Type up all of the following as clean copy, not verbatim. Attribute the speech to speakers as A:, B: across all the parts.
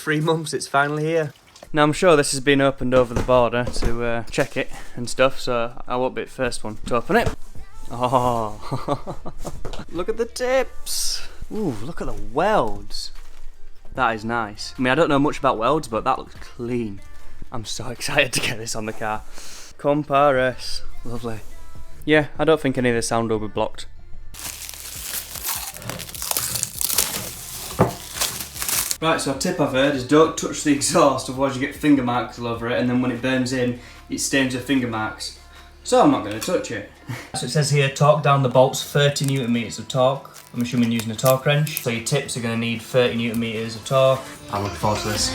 A: 3 months it's finally here. Now I'm sure this has been opened over the border to check it and stuff, so I won't be the first one to open it. Oh, look at the tips. Ooh, look at the welds. That is nice. I mean, I don't know much about welds, but that looks clean. I'm so excited to get this on the car. Comp RS, lovely. Yeah, I don't think any of the sound will be blocked. Right, so a tip I've heard is don't touch the exhaust, otherwise you get finger marks all over it, and then when it burns in, it stains your finger marks. So I'm not going to touch it. So it says here, torque down the bolts 30 newton meters of torque. I'm assuming using a torque wrench. So your tips are going to need 30 newton meters of torque. I'm looking forward to this.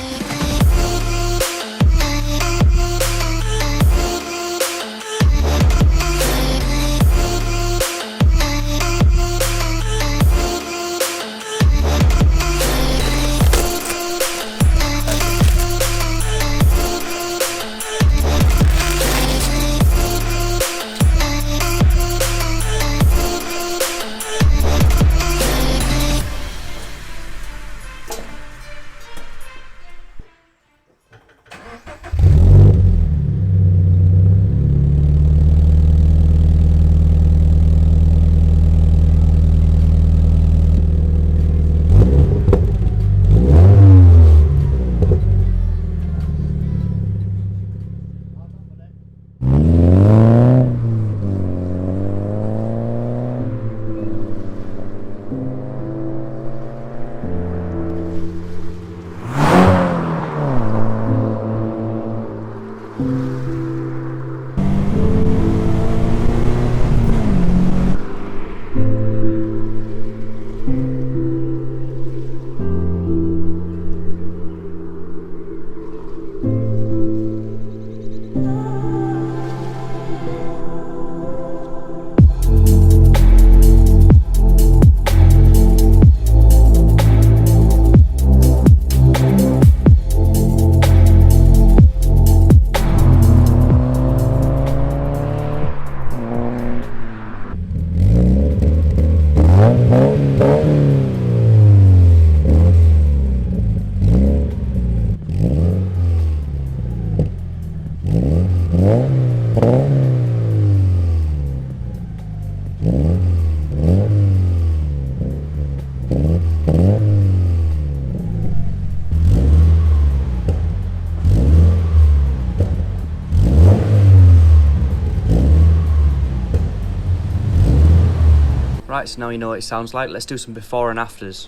A: Right, so now you know what it sounds like. Let's do some before and afters.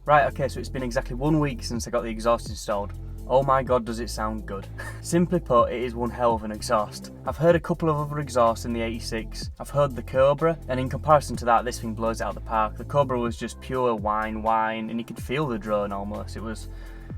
A: Right, okay, so it's been exactly 1 week since I got the exhaust installed. Oh my god, does it sound good. Simply put, it is one hell of an exhaust. I've heard a couple of other exhausts in the 86. I've heard the Cobra, and in comparison to that, this thing blows it out of the park. The Cobra was just pure whine, and you could feel the drone almost. It was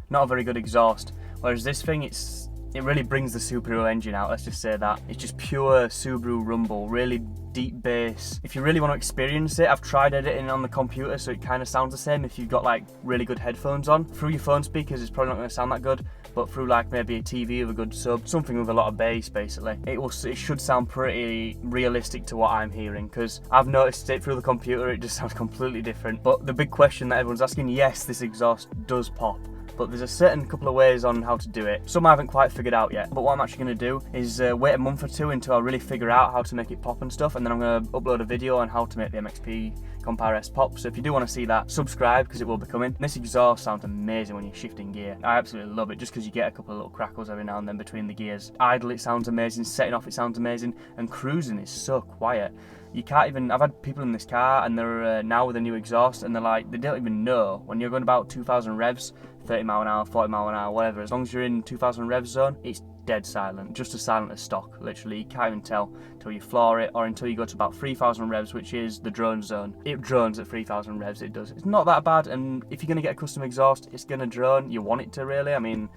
A: not a very good exhaust. Whereas this thing, it really brings the Subaru engine out, let's just say that. It's just pure Subaru rumble, really deep bass. If you really want to experience it, I've tried editing on the computer so it kind of sounds the same if you've got like really good headphones on. Through your phone speakers it's probably not going to sound that good, but through like maybe a TV with a good sub, something with a lot of bass basically, it should sound pretty realistic to what I'm hearing, because I've noticed it through the computer, it just sounds completely different. But the big question that everyone's asking, yes, this exhaust does pop, but there's a certain couple of ways on how to do it. Some I haven't quite figured out yet, but what I'm actually going to do is wait a month or two until I really figure out how to make it pop and stuff, and then I'm going to upload a video on how to make the MXP Comp RS pop. So if you do want to see that, subscribe, because it will be coming. This exhaust sounds amazing when you're shifting gear. I absolutely love it, just because you get a couple of little crackles every now and then between the gears. Idle, it sounds amazing. Setting off, it sounds amazing. And cruising is so quiet. You can't even, I've had people in this car and they're now with a new exhaust and they're like, they don't even know when you're going about 2,000 revs, 30 mile an hour, 40 mile an hour, whatever, as long as you're in 2,000 revs zone, it's dead silent, just as silent as stock, literally. You can't even tell until you floor it or until you go to about 3,000 revs, which is the drone zone. It drones at 3,000 revs, it does. It's not that bad, and if you're going to get a custom exhaust, it's going to drone. You want it to, really. I mean,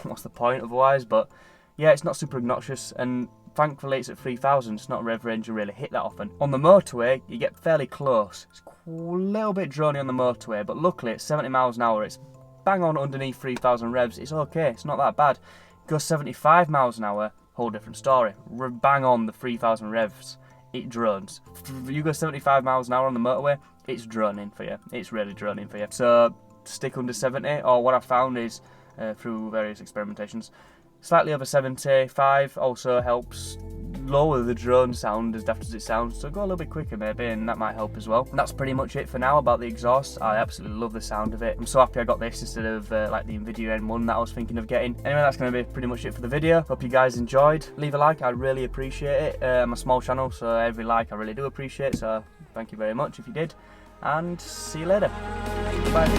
A: what's the point otherwise? But yeah, it's not super obnoxious, and thankfully it's at 3,000, it's not a rev range you really hit that often. On the motorway, you get fairly close. It's a little bit drony on the motorway, but luckily at 70 miles an hour, it's bang on underneath 3,000 revs. It's okay, it's not that bad. Go 75 miles an hour, whole different story. Bang on the 3,000 revs, it drones. You go 75 miles an hour on the motorway, it's droning for you. It's really droning for you. So stick under 70, or what I found is, through various experimentations, slightly over 75 also helps lower the drone sound as daft as it sounds, so go a little bit quicker maybe, and that might help as well. And that's pretty much it for now about the exhaust. I absolutely love the sound of it. I'm so happy I got this instead of like the Nvidia N1 that I was thinking of getting. Anyway, that's going to be pretty much it for the video. Hope you guys enjoyed. Leave a like, I really appreciate it. I'm a small channel, so every like I really do appreciate, so thank you very much if you did, and see you later. Bye.